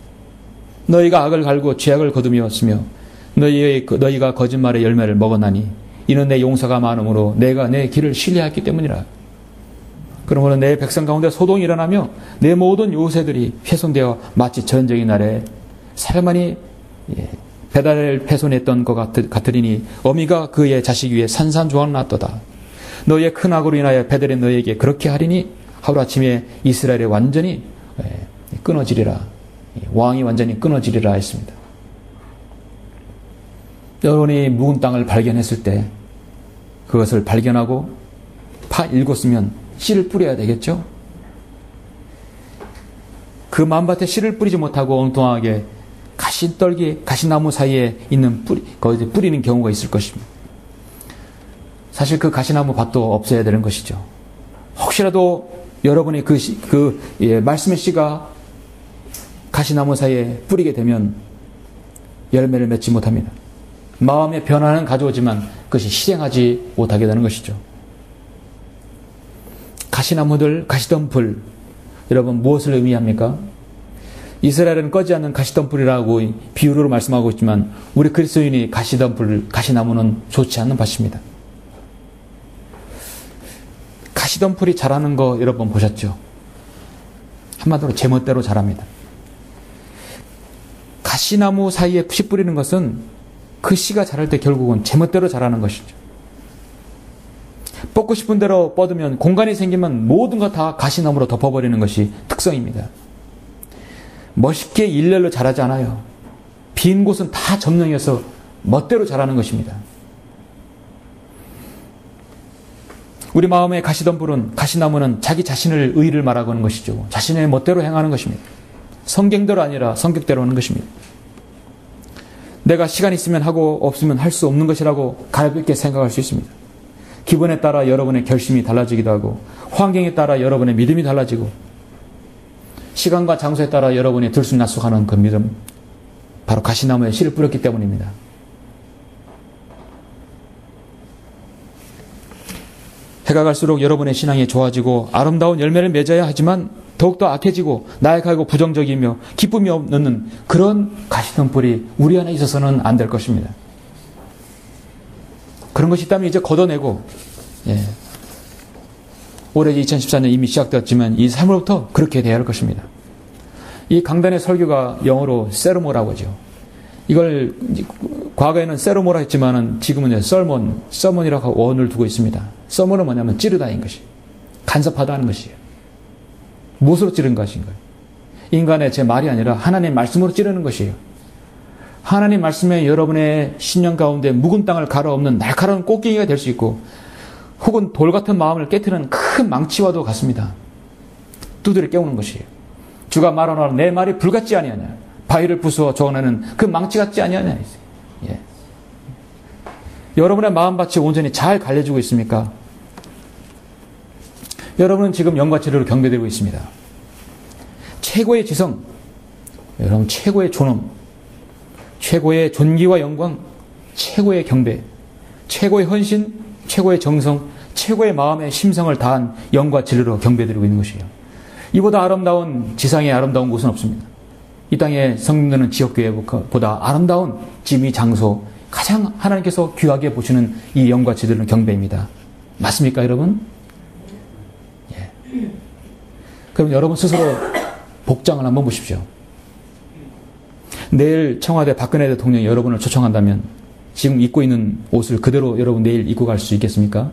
너희가 악을 갈고 죄악을 거두었으며 너희가 거짓말의 열매를 먹었나니 이는 내 용서가 많으므로 내가 내 길을 신뢰했기 때문이라. 그러므로 내 백성 가운데 소동이 일어나며 내 모든 요새들이 훼손되어 마치 전쟁의 날에 살만이 배달을 훼손했던 것 같으리니 어미가 그의 자식 위에 산산조각 났도다. 너희의 큰 악으로 인하여 배달이 너희에게 그렇게 하리니 하루아침에 이스라엘이 완전히 끊어지리라. 왕이 완전히 끊어지리라 했습니다. 여러분이 묵은 땅을 발견했을 때 그것을 발견하고 파 읽었으면 씨를 뿌려야 되겠죠? 그 만밭에 씨를 뿌리지 못하고 엉뚱하게 가시떨기, 가시나무 사이에 있는 거기에 뿌리는 경우가 있을 것입니다. 사실 그 가시나무 밭도 없애야 되는 것이죠. 혹시라도 여러분이 말씀의 씨가 가시나무 사이에 뿌리게 되면 열매를 맺지 못합니다. 마음의 변화는 가져오지만 그것이 실행하지 못하게 되는 것이죠. 가시나무들, 가시덤불, 여러분 무엇을 의미합니까? 이스라엘은 꺼지 않는 가시덤불이라고 비유로 말씀하고 있지만 우리 그리스도인이 가시덤불, 가시나무는 좋지 않는 밭입니다. 가시덤불이 자라는 거 여러분 보셨죠? 한마디로 제멋대로 자랍니다. 가시나무 사이에 씨 뿌리는 것은 그 씨가 자랄 때 결국은 제멋대로 자라는 것이죠. 뻗고 싶은 대로 뻗으면 공간이 생기면 모든 것 다 가시나무로 덮어버리는 것이 특성입니다. 멋있게 일렬로 자라지 않아요. 빈 곳은 다 점령해서 멋대로 자라는 것입니다. 우리 마음의 가시덤불은, 가시나무는 자기 자신을 의의를 말하고 하는 것이죠. 자신의 멋대로 행하는 것입니다. 성경대로 아니라 성격대로 하는 것입니다. 내가 시간 있으면 하고 없으면 할 수 없는 것이라고 가볍게 생각할 수 있습니다. 기분에 따라 여러분의 결심이 달라지기도 하고 환경에 따라 여러분의 믿음이 달라지고 시간과 장소에 따라 여러분이 들쑥날쑥하는 그 믿음, 바로 가시나무에 씨를 뿌렸기 때문입니다. 해가 갈수록 여러분의 신앙이 좋아지고 아름다운 열매를 맺어야 하지만 더욱더 악해지고 나약하고 부정적이며 기쁨이 없는 그런 가시덤불이 우리 안에 있어서는 안 될 것입니다. 그런 것이 있다면 이제 걷어내고, 올해 2014년 이미 시작되었지만 이 3월부터 그렇게 돼야 할 것입니다. 이 강단의 설교가 영어로 세르모라고 하죠. 이걸 과거에는 세르모라 했지만은 지금은 서먼이라고 원을 두고 있습니다. 서먼은 뭐냐면 찌르다인 것이, 간섭하다는 것이에요. 무엇으로 찌른 것인가요? 인간의 제 말이 아니라 하나님의 말씀으로 찌르는 것이에요. 하나님 말씀에 여러분의 신령 가운데 묵은 땅을 갈아엎는 날카로운 꽃갱이가 될 수 있고 혹은 돌 같은 마음을 깨트리는 큰 망치와도 같습니다. 두드려 깨우는 것이에요. 주가 말하노라 내 말이 불같지 아니하냐. 바위를 부수어 저어내는 그 망치 같지 아니하냐. 예. 여러분의 마음밭이 온전히 잘 갈려지고 있습니까? 여러분은 지금 영과 진리로 경배되고 있습니다. 최고의 지성, 여러분 최고의 존엄, 최고의 존귀와 영광, 최고의 경배, 최고의 헌신, 최고의 정성, 최고의 마음의 심성을 다한 영과 진리로 경배드리고 있는 것이에요. 이보다 아름다운 지상에 아름다운 곳은 없습니다. 이 땅에 성도는 지역교회보다 아름다운 지미 장소, 가장 하나님께서 귀하게 보시는 이 영과 진리는 경배입니다. 맞습니까, 여러분? 예. 그럼 여러분 스스로 복장을 한번 보십시오. 내일 청와대 박근혜 대통령이 여러분을 초청한다면 지금 입고 있는 옷을 그대로 여러분 내일 입고 갈 수 있겠습니까?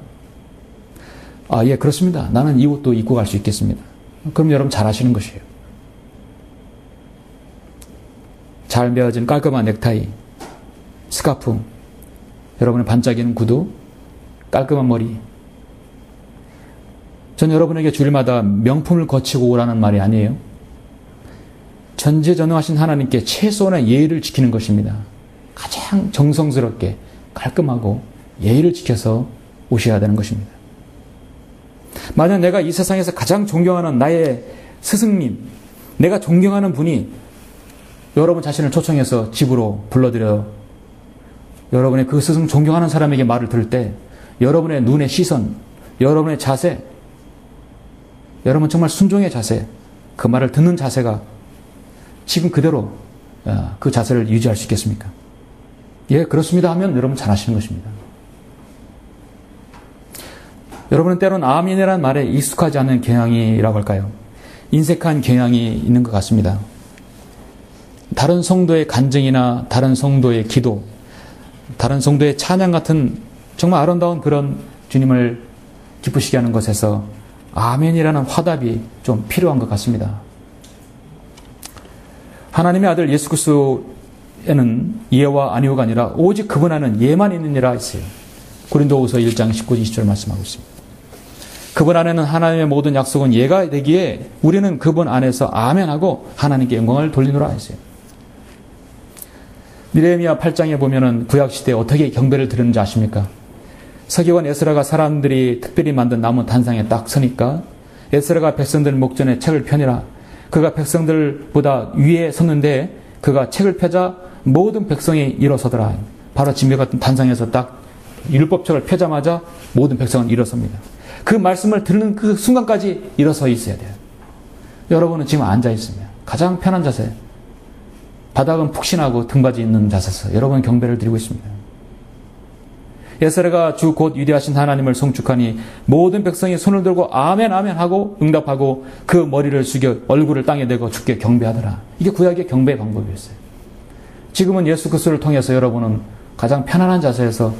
아, 예, 그렇습니다. 나는 이 옷도 입고 갈 수 있겠습니다. 그럼 여러분 잘 하시는 것이에요. 잘 메어진 깔끔한 넥타이, 스카프, 여러분의 반짝이는 구두, 깔끔한 머리. 전 여러분에게 주일마다 명품을 거치고 오라는 말이 아니에요. 전지전능하신 하나님께 최소한의 예의를 지키는 것입니다. 가장 정성스럽게 깔끔하고 예의를 지켜서 오셔야 되는 것입니다. 만약 내가 이 세상에서 가장 존경하는 나의 스승님, 내가 존경하는 분이 여러분 자신을 초청해서 집으로 불러들여 여러분의 그 스승 존경하는 사람에게 말을 들을 때 여러분의 눈의 시선, 여러분의 자세, 여러분 정말 순종의 자세, 그 말을 듣는 자세가 지금 그대로 그 자세를 유지할 수 있겠습니까? 예, 그렇습니다 하면 여러분 잘하시는 것입니다. 여러분은 때로는 아멘이라는 말에 익숙하지 않은 경향이라고 할까요? 인색한 경향이 있는 것 같습니다. 다른 성도의 간증이나 다른 성도의 기도, 다른 성도의 찬양 같은 정말 아름다운 그런 주님을 기쁘시게 하는 것에서 아멘이라는 화답이 좀 필요한 것 같습니다. 하나님의 아들 예수 그리스도에는 예와 아니오가 아니라 오직 그분 안에는 예만 있느니라 했어요. 고린도후서 1장 19, 20절 말씀하고 있습니다. 그분 안에는 하나님의 모든 약속은 예가 되기에 우리는 그분 안에서 아멘하고 하나님께 영광을 돌리노라 했어요. 느헤미야 8장에 보면은 구약시대에 어떻게 경배를 드렸는지 아십니까? 서기관 에스라가 사람들이 특별히 만든 나무 단상에 딱 서니까 에스라가 백성들 목전에 책을 펴니라. 그가 백성들보다 위에 섰는데 그가 책을 펴자 모든 백성이 일어서더라. 바로 진며 같은 단상에서 딱 율법책을 펴자마자 모든 백성은 일어섭니다. 그 말씀을 듣는 그 순간까지 일어서 있어야 돼요. 여러분은 지금 앉아 있으면 가장 편한 자세, 바닥은 푹신하고 등받이 있는 자세에서 여러분 경배를 드리고 있습니다. 에스라가 주 곧 위대하신 하나님을 송축하니 모든 백성이 손을 들고 아멘 아멘 하고 응답하고 그 머리를 숙여 얼굴을 땅에 대고 주께 경배하더라. 이게 구약의 경배 방법이었어요. 지금은 예수 그리스도를 통해서 여러분은 가장 편안한 자세에서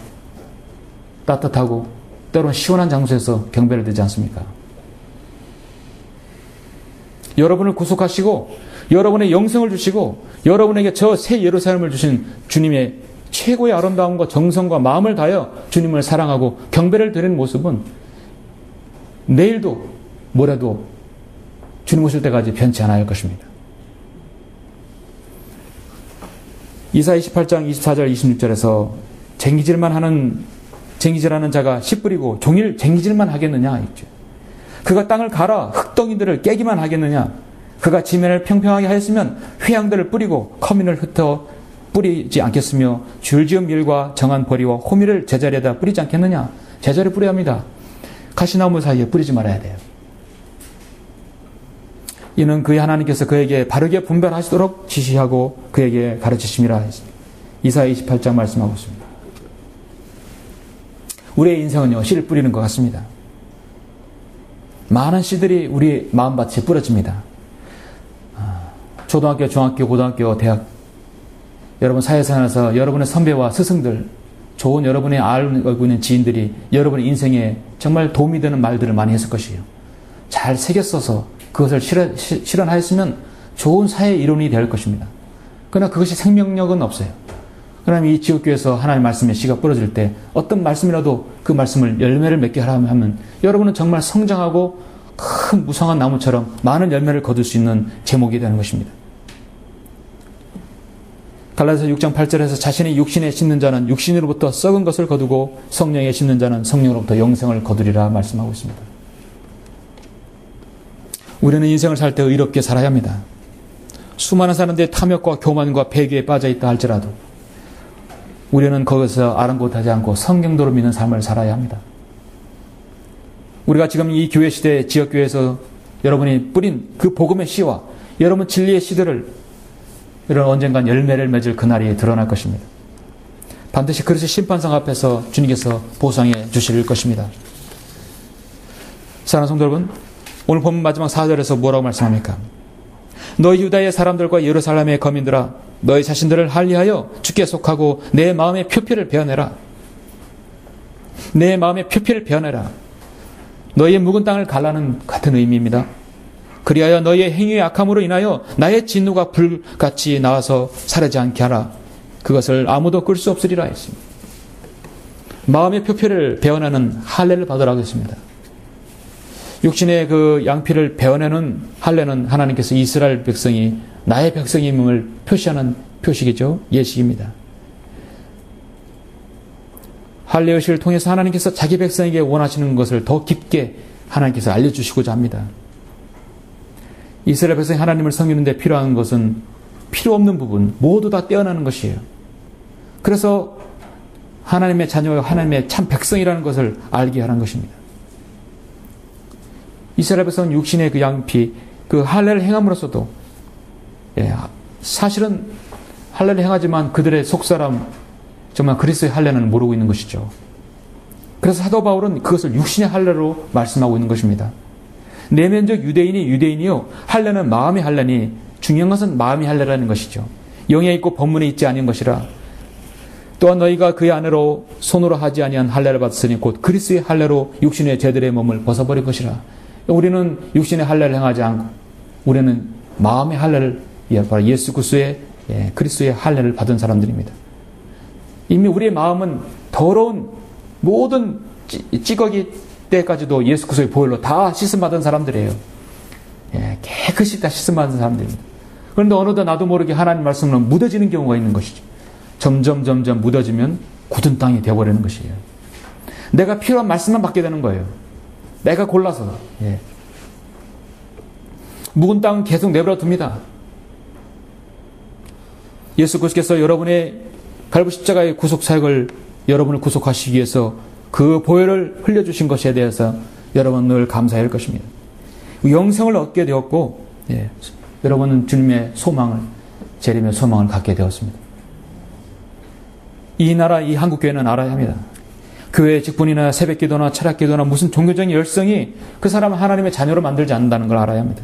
따뜻하고 때로는 시원한 장소에서 경배를 드리지 않습니까? 여러분을 구속하시고 여러분의 영생을 주시고 여러분에게 저 새 예루살렘을 주신 주님의 최고의 아름다움과 정성과 마음을 다하여 주님을 사랑하고 경배를 드리는 모습은 내일도 모레도 주님 오실 때까지 변치 않을 것입니다. 이사야 28장 24절 26절에서 쟁기질하는 자가 씨 뿌리고 종일 쟁기질만 하겠느냐 있죠. 그가 땅을 갈아 흙덩이들을 깨기만 하겠느냐. 그가 지면을 평평하게 하였으면 회양들을 뿌리고 커민을 흩어 뿌리지 않겠으며 줄지은 밀과 정한 보리와 호미를 제자리에다 뿌리지 않겠느냐. 제자리에 뿌려야 합니다. 가시나무 사이에 뿌리지 말아야 돼요. 이는 그의 하나님께서 그에게 바르게 분별하시도록 지시하고 그에게 가르치심이라 했습니다. 이사야 28장 말씀하고 있습니다. 우리의 인생은요, 씨를 뿌리는 것 같습니다. 많은 씨들이 우리 마음밭에 뿌려집니다. 초등학교, 중학교, 고등학교, 대학, 여러분 사회생활에서 여러분의 선배와 스승들, 좋은 여러분의 알고 있는 지인들이 여러분의 인생에 정말 도움이 되는 말들을 많이 했을 것이에요. 잘 새겨 써서 그것을 실현하였으면 좋은 사회 이론이 될 것입니다. 그러나 그것이 생명력은 없어요. 그러나 이 지옥교회에서 하나님의 말씀의 씨가 뿌려질 때 어떤 말씀이라도 그 말씀을 열매를 맺게 하면 여러분은 정말 성장하고 큰 무성한 나무처럼 많은 열매를 거둘 수 있는 제목이 되는 것입니다. 갈라디아서 6장 8절에서 자신의 육신에 심는 자는 육신으로부터 썩은 것을 거두고 성령에 심는 자는 성령으로부터 영생을 거두리라 말씀하고 있습니다. 우리는 인생을 살 때 의롭게 살아야 합니다. 수많은 사람들의 탐욕과 교만과 배교에 빠져 있다 할지라도 우리는 거기서 아랑곳하지 않고 성경도로 믿는 삶을 살아야 합니다. 우리가 지금 이 교회 시대 지역교회에서 여러분이 뿌린 그 복음의 씨와 여러분 진리의 씨들을 이런 언젠간 열매를 맺을 그날이 드러날 것입니다. 반드시 그리스도 심판상 앞에서 주님께서 보상해 주실 것입니다. 사랑하는 성도 여러분, 오늘 본문 마지막 4절에서 뭐라고 말씀합니까? 너희 유다의 사람들과 예루살렘의 거민들아, 너희 자신들을 할례하여 주께 속하고 내 마음의 표피를 베어내라. 내 마음의 표피를 베어내라. 너희의 묵은 땅을 갈라는 같은 의미입니다. 그리하여 너희의 행위의 악함으로 인하여 나의 진노가 불같이 나와서 사르지 않게 하라. 그것을 아무도 끌 수 없으리라 했습니다. 마음의 표피를 베어내는 할례를 받으라고 했습니다. 육신의 그 양피를 베어내는 할례는 하나님께서 이스라엘 백성이 나의 백성임을 표시하는 표식이죠. 예식입니다. 할례 의식을 통해서 하나님께서 자기 백성에게 원하시는 것을 더 깊게 하나님께서 알려주시고자 합니다. 이스라엘 백성이 하나님을 섬기는 데 필요한 것은 필요 없는 부분 모두 다 떼어나는 것이에요. 그래서 하나님의 자녀가 하나님의 참 백성이라는 것을 알게 하는 것입니다. 이스라엘 백성은 육신의 그 양피, 그 할례를 행함으로써도 사실은 할례를 행하지만 그들의 속사람 정말 그리스도의 할례는 모르고 있는 것이죠. 그래서 사도 바울은 그것을 육신의 할례로 말씀하고 있는 것입니다. 내면적 유대인이 유대인이요 할례는 마음의 할례니 중요한 것은 마음의 할례라는 것이죠. 영에 있고 본문에 있지 아닌 것이라. 또한 너희가 그의 안으로 손으로 하지 아니한 할례를 받았으니 곧 그리스도의 할례로 육신의 죄들의 몸을 벗어버릴 것이라. 우리는 육신의 할례를 행하지 않고 우리는 마음의 할례를 바로 예수 그리스도의 할례를 받은 사람들입니다. 이미 우리의 마음은 더러운 모든 찌꺼기 때까지도 예수 그리스도의 보혈로 다 씻음받은 사람들이에요. 깨끗이 다 씻음받은 사람들입니다. 그런데 어느덧 나도 모르게 하나님 말씀으로 묻어지는 경우가 있는 것이죠. 점점 묻어지면 굳은 땅이 되어버리는 것이에요. 내가 필요한 말씀만 받게 되는 거예요. 내가 골라서. 묵은 땅은 계속 내버려 둡니다. 예수 그리스도께서 여러분의 갈보 십자가의 구속 사역을 여러분을 구속하시기 위해서 그 보혈을 흘려주신 것에 대해서 여러분 늘 감사해야 할 것입니다. 영생을 얻게 되었고 여러분은 주님의 소망을 재림의 소망을 갖게 되었습니다. 이 나라 이 한국교회는 알아야 합니다. 교회의 직분이나 새벽기도나 철학기도나 무슨 종교적인 열성이 그 사람을 하나님의 자녀로 만들지 않는다는 걸 알아야 합니다.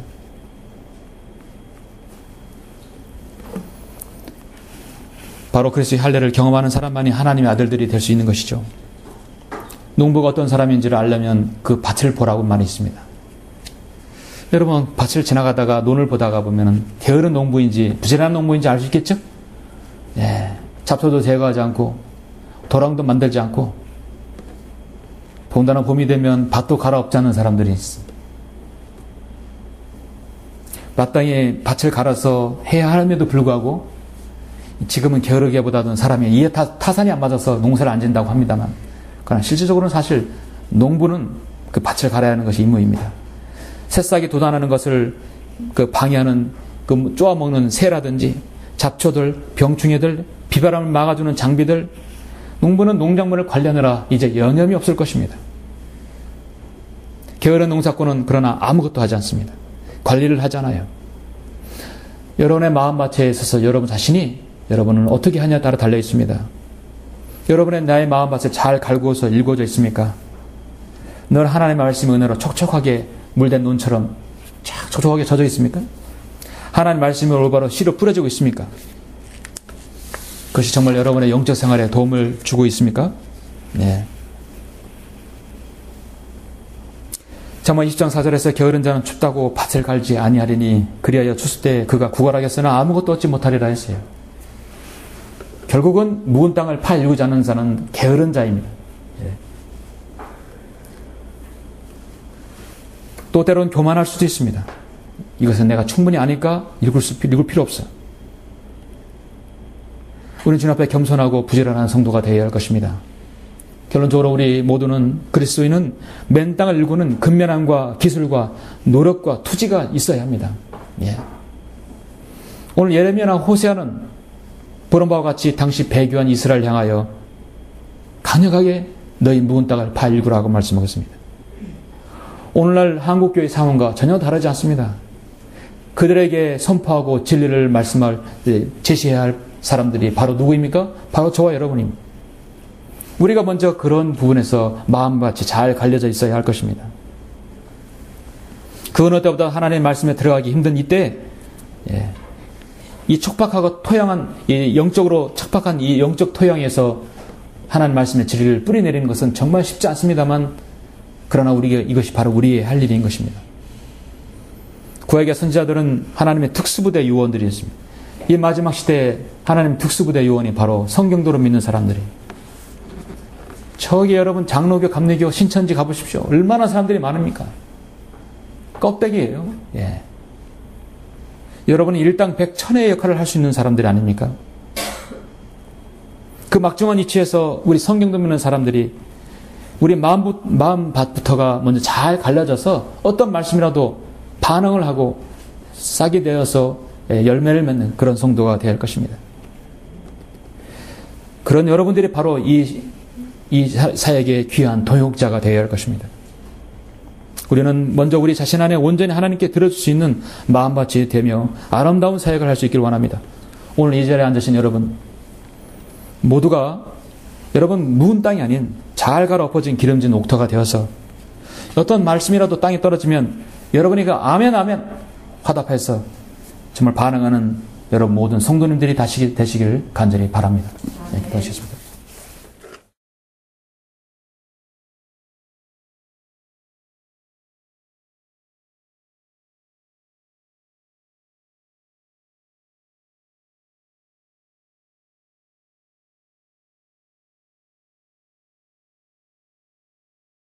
바로 그리스도의 할례를 경험하는 사람만이 하나님의 아들들이 될 수 있는 것이죠. 농부가 어떤 사람인지를 알려면 그 밭을 보라고 말이 있습니다. 여러분 밭을 지나가다가 논을 보다가 보면은 게으른 농부인지 부지런한 농부인지 알 수 있겠죠? 잡초도 제거하지 않고 도랑도 만들지 않고 더군다나 봄이 되면 밭도 갈아엎지 않는 사람들이 있습니다. 마땅히 밭을 갈아서 해야 함에도 불구하고 지금은 게으르게 보다던 사람이 이해 타산이 안 맞아서 농사를 안 짓는다고 합니다만, 그러나 실질적으로는 사실 농부는 그 밭을 갈아야 하는 것이 임무입니다. 새싹이 돋아나는 것을 방해하는 쪼아먹는 새라든지 잡초들, 병충해들, 비바람을 막아주는 장비들, 농부는 농작물을 관리하느라 이제 여념이 없을 것입니다. 게으른 농사꾼은 그러나 아무것도 하지 않습니다. 관리를 하잖아요. 여러분의 마음밭에 있어서 여러분 자신이 여러분은 어떻게 하냐에 따라 달려 있습니다. 여러분의 나의 마음밭에 잘 갈구어서 일궈져 있습니까? 늘 하나님의 말씀의 은혜로 촉촉하게 물된 논처럼 쫙 촉촉하게 젖어 있습니까? 하나님의 말씀이 올바로 씨로 뿌려지고 있습니까? 그것이 정말 여러분의 영적 생활에 도움을 주고 있습니까? 네. 잠언 20장 4절에서 게으른 자는 춥다고 밭을 갈지 아니하리니 그리하여 추수 때 그가 구걸하겠으나 아무것도 얻지 못하리라 했어요. 결국은 묵은 땅을 팔고자 하는 자는 게으른 자입니다. 또 때로는 교만할 수도 있습니다. 이것은 내가 충분히 아니까 읽을 필요 없어. 우리는 주님 앞에 겸손하고 부지런한 성도가 되어야 할 것입니다. 결론적으로 우리 모두는 그리스도인은 맨 땅을 일구는 근면함과 기술과 노력과 투지가 있어야 합니다. 오늘 예레미야나 호세아는 보는 바와 같이 당시 배교한 이스라엘을 향하여 강력하게 너희 묵은 땅을 팔구라고 말씀하셨습니다. 오늘날 한국교회 상황과 전혀 다르지 않습니다. 그들에게 선포하고 진리를 말씀할 제시해야 할 사람들이 바로 누구입니까? 바로 저와 여러분입니다. 우리가 먼저 그런 부분에서 마음같이 잘 갈려져 있어야 할 것입니다. 그 어느 때보다 하나님의 말씀에 들어가기 힘든 이때 이 촉박하고 토양한 이 영적으로 척박한 이 영적 토양에서 하나님 말씀의 진리를 뿌리내리는 것은 정말 쉽지 않습니다만, 그러나 이것이 바로 우리의 할 일인 것입니다. 구약의 선지자들은 하나님의 특수부대 요원들이었습니다. 이 마지막 시대에 하나님 특수부대 요원이 바로 성경도로 믿는 사람들이. 저기 여러분 장로교, 감리교, 신천지 가보십시오. 얼마나 사람들이 많습니까? 껍데기예요. 여러분이 일당 백천의 역할을 할 수 있는 사람들이 아닙니까? 그 막중한 위치에서 우리 성경도 믿는 사람들이 우리 마음밭부터가 먼저 잘 갈라져서 어떤 말씀이라도 반응을 하고 싹이 되어서 열매를 맺는 그런 성도가 되어야 할 것입니다. 그런 여러분들이 바로 이 사역의 귀한 동역자가 되어야 할 것입니다. 우리는 먼저 우리 자신 안에 온전히 하나님께 들어줄 수 있는 마음밭이 되며 아름다운 사역을 할 수 있기를 원합니다. 오늘 이 자리에 앉으신 여러분 모두가 여러분 묵은 땅이 아닌 잘 갈아 엎어진 기름진 옥토가 되어서 어떤 말씀이라도 땅에 떨어지면 여러분이 그 아멘 아멘 화답해서 정말 반응하는 여러분 모든 성도님들이 되시길 간절히 바랍니다. 기도하시겠습니다.